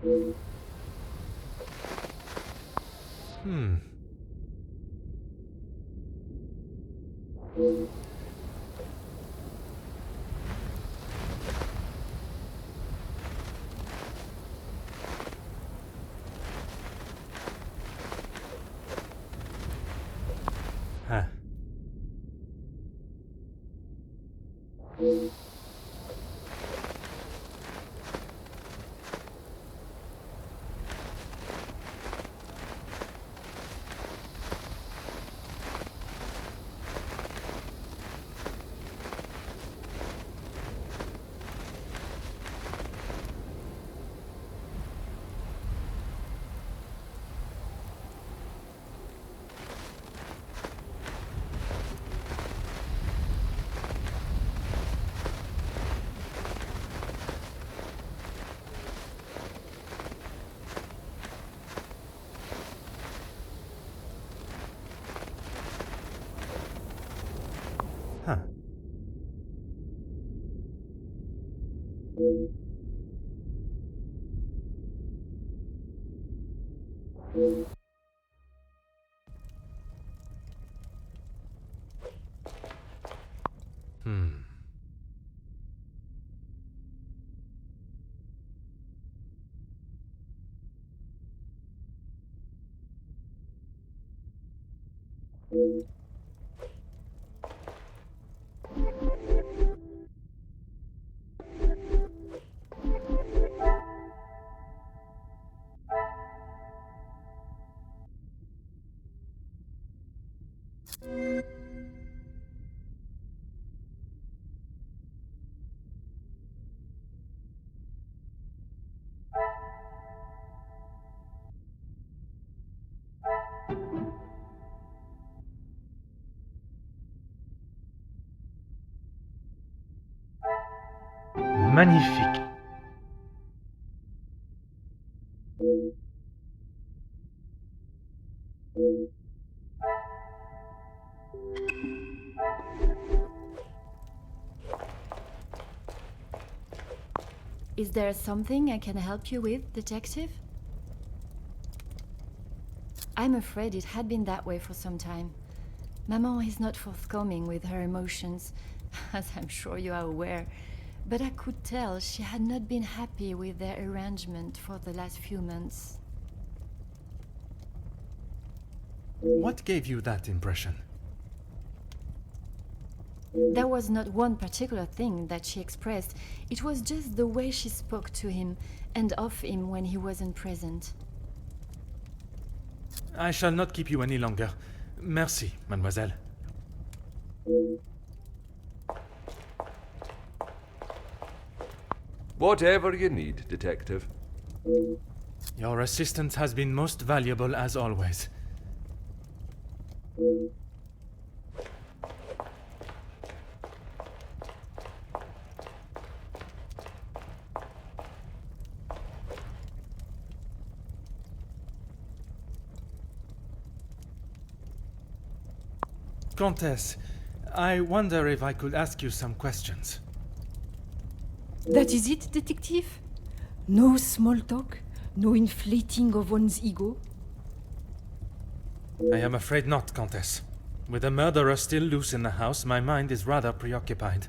Hmm. Huh. Huh. Hmm. Magnifique. Is there something I can help you with, detective? I'm afraid it had been that way for some time. Maman is not forthcoming with her emotions, as I'm sure you are aware, but I could tell she had not been happy with their arrangement for the last few months. What gave you that impression? There was not one particular thing that she expressed, it was just the way she spoke to him and of him when he wasn't present. I shall not keep you any longer. Merci, mademoiselle. Whatever you need, detective. Your assistance has been most valuable as always. Comtesse, I wonder if I could ask you some questions. That is it, detective? No small talk? No inflating of one's ego? I am afraid not, Comtesse. With the murderer still loose in the house, my mind is rather preoccupied.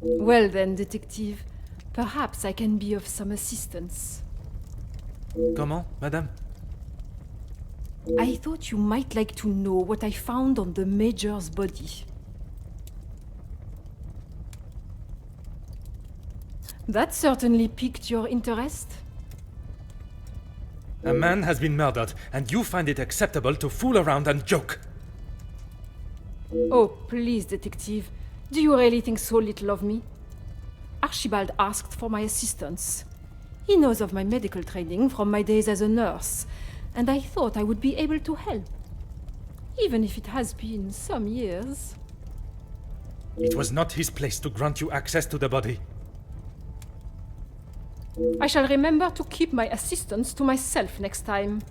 Well then, detective, perhaps I can be of some assistance. Comment, madame? I thought you might like to know what I found on the Major's body. That certainly piqued your interest. A man has been murdered, and you find it acceptable to fool around and joke. Oh, please, detective. Do you really think so little of me? Archibald asked for my assistance. He knows of my medical training from my days as a nurse, and I thought I would be able to help. Even if it has been some years. It was not his place to grant you access to the body. I shall remember to keep my assistance to myself next time.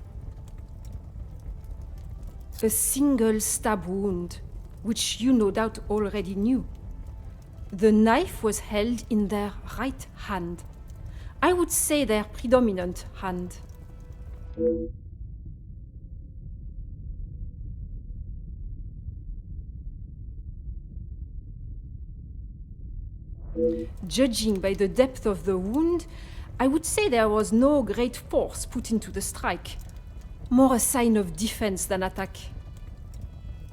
A single stab wound, which you no doubt already knew. The knife was held in their right hand. I would say their predominant hand. Judging by the depth of the wound, I would say there was no great force put into the strike. More a sign of defense than attack.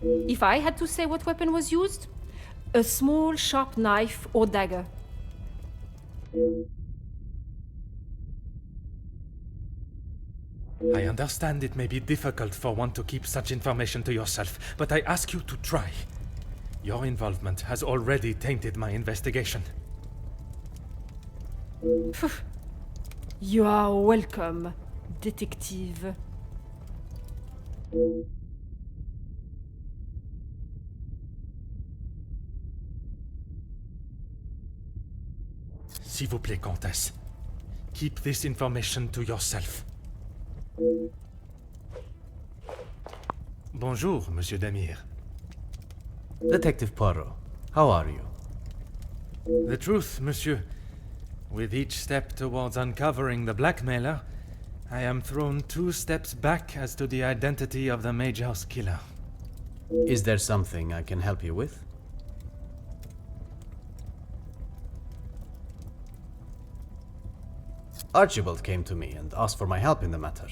If I had to say what weapon was used, a small sharp knife or dagger. I understand it may be difficult for one to keep such information to yourself, but I ask you to try. Your involvement has already tainted my investigation. You are welcome, detective. S'il vous plaît, Comtesse. Keep this information to yourself. Bonjour, Monsieur Demire. Detective Poirot, how are you? The truth, Monsieur. With each step towards uncovering the blackmailer, I am thrown 2 steps back as to the identity of the Major's killer. Is there something I can help you with? Archibald came to me and asked for my help in the matter.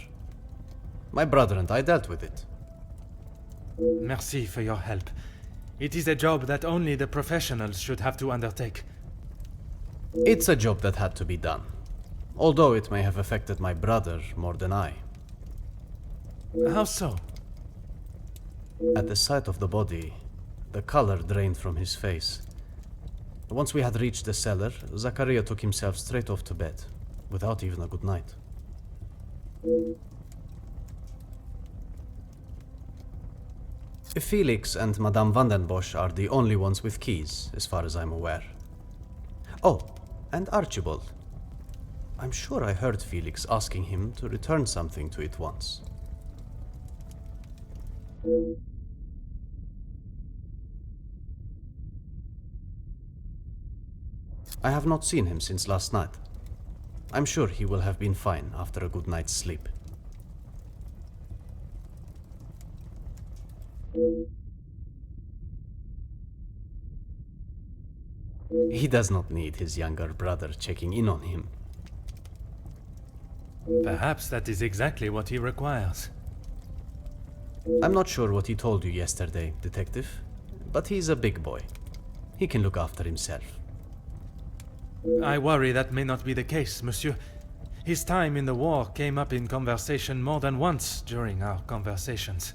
My brother and I dealt with it. Merci for your help. It is a job that only the professionals should have to undertake. It's a job that had to be done, although it may have affected my brother more than I. How so? At the sight of the body, the color drained from his face. Once we had reached the cellar, Zachariah took himself straight off to bed, without even a good night. Felix and Madame Vandenbosch are the only ones with keys, as far as I'm aware. Oh, and Archibald. I'm sure I heard Felix asking him to return something to it once. I have not seen him since last night. I'm sure he will have been fine after a good night's sleep. He does not need his younger brother checking in on him. Perhaps that is exactly what he requires. I'm not sure what he told you yesterday, Detective, but he's a big boy. He can look after himself. I worry that may not be the case, Monsieur. His time in the war came up in conversation more than once during our conversations.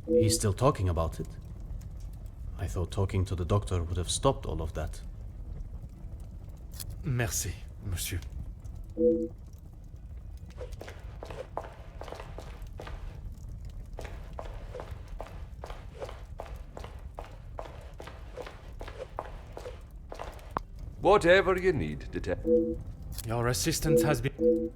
He's still talking about it? I thought talking to the doctor would have stopped all of that. Merci, Monsieur. Whatever you need, Detective. Your assistant has been...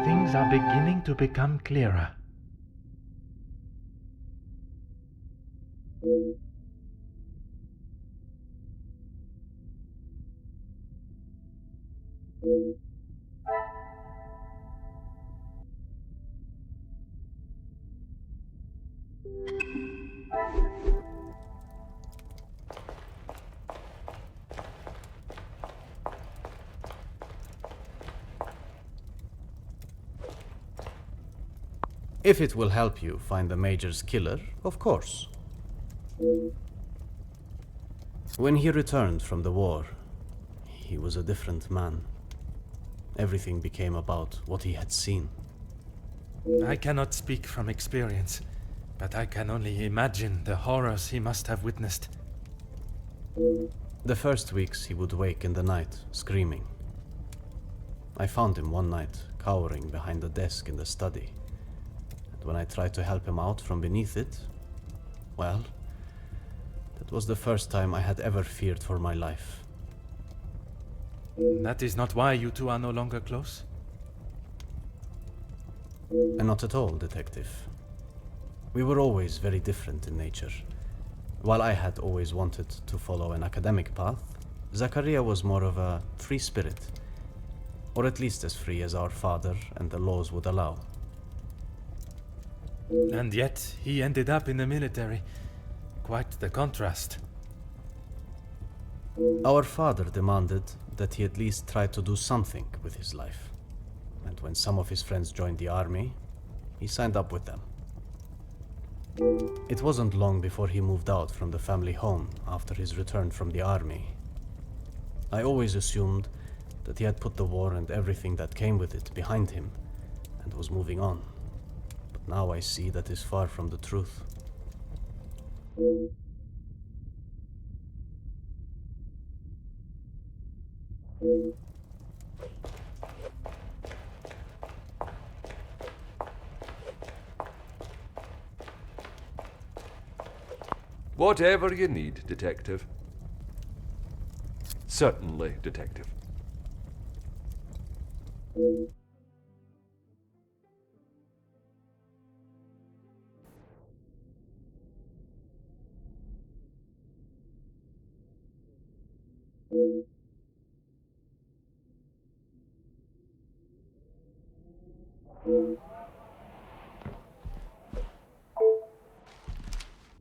Things are beginning to become clearer. If it will help you find the Major's killer, of course. When he returned from the war, he was a different man. Everything became about what he had seen. I cannot speak from experience, but I can only imagine the horrors he must have witnessed. The first weeks he would wake in the night, screaming. I found him one night, cowering behind the desk in the study. And when I tried to help him out from beneath it, well, that was the first time I had ever feared for my life. That is not why you two are no longer close? And not at all, Detective. We were always very different in nature. While I had always wanted to follow an academic path, Zachariah was more of a free spirit. Or at least as free as our father and the laws would allow. And yet, he ended up in the military. Quite the contrast. Our father demanded that he at least try to do something with his life. And when some of his friends joined the army, he signed up with them. It wasn't long before he moved out from the family home after his return from the army. I always assumed that he had put the war and everything that came with it behind him and was moving on. But now I see that is far from the truth. Whatever you need, Detective. Certainly, Detective.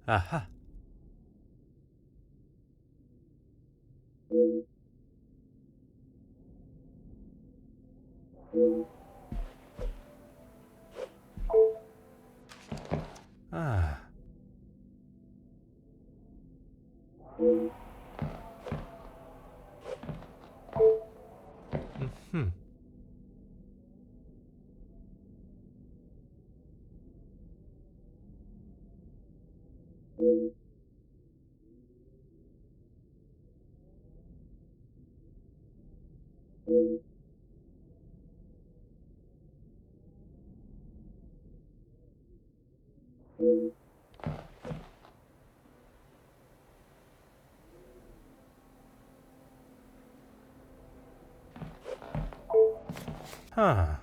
Aha. Ah. Hmm. Huh.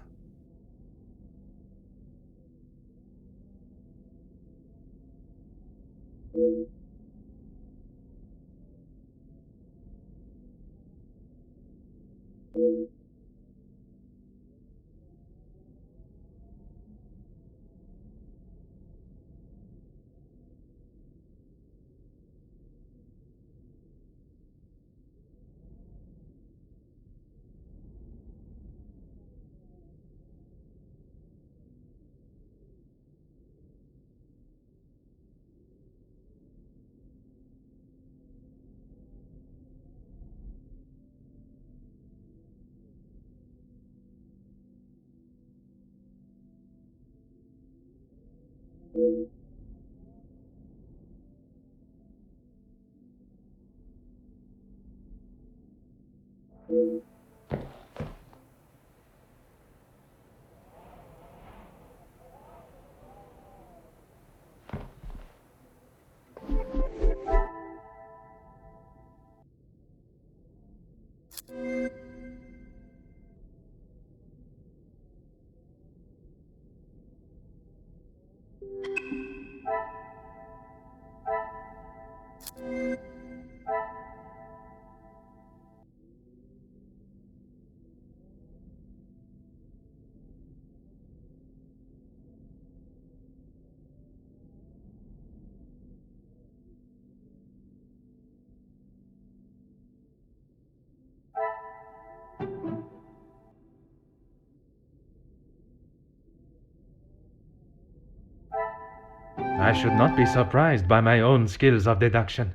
I should not be surprised by my own skills of deduction.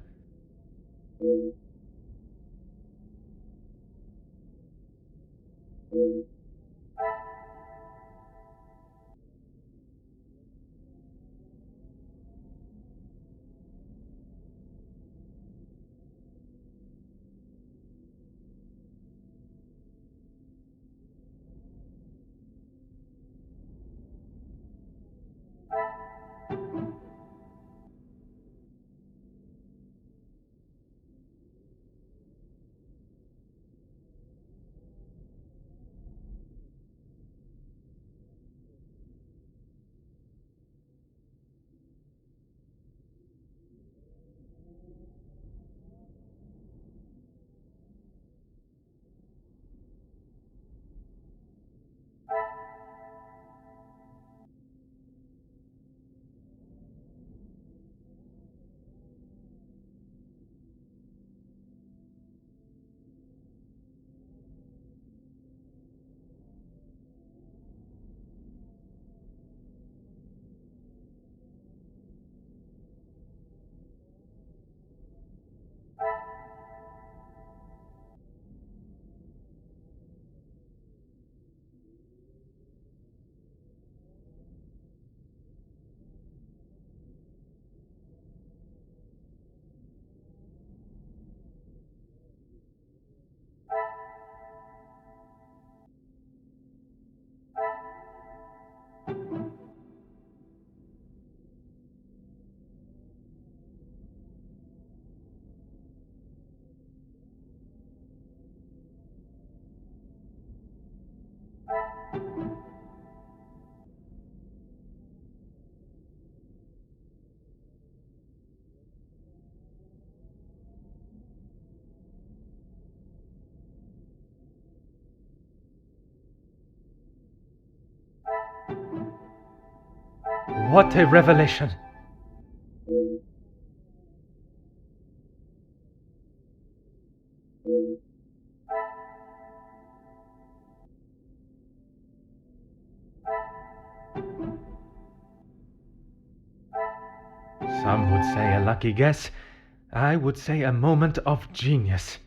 What a revelation! Some would say a lucky guess. I would say a moment of genius.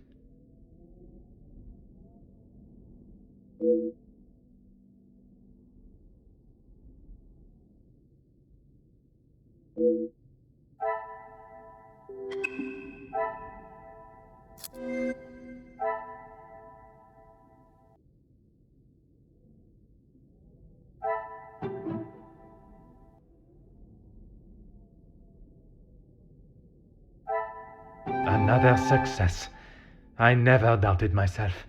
Another success. I never doubted myself.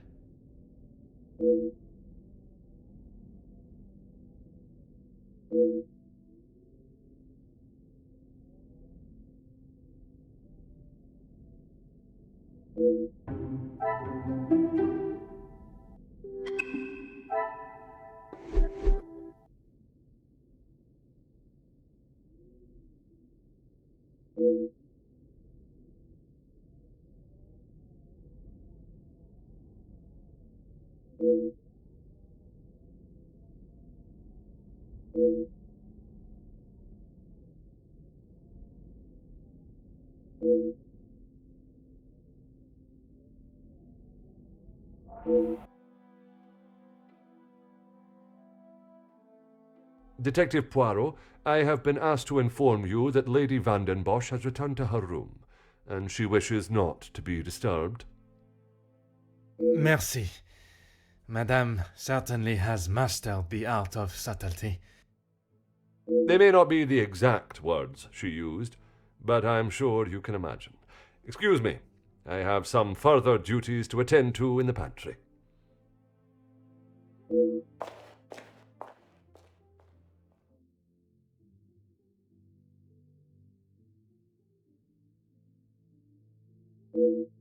Detective Poirot, I have been asked to inform you that Lady Van den Bosch has returned to her room, and she wishes not to be disturbed. Merci. Madame certainly has mastered the art of subtlety. They may not be the exact words she used, but I'm sure you can imagine. Excuse me, I have some further duties to attend to in the pantry. Thank you.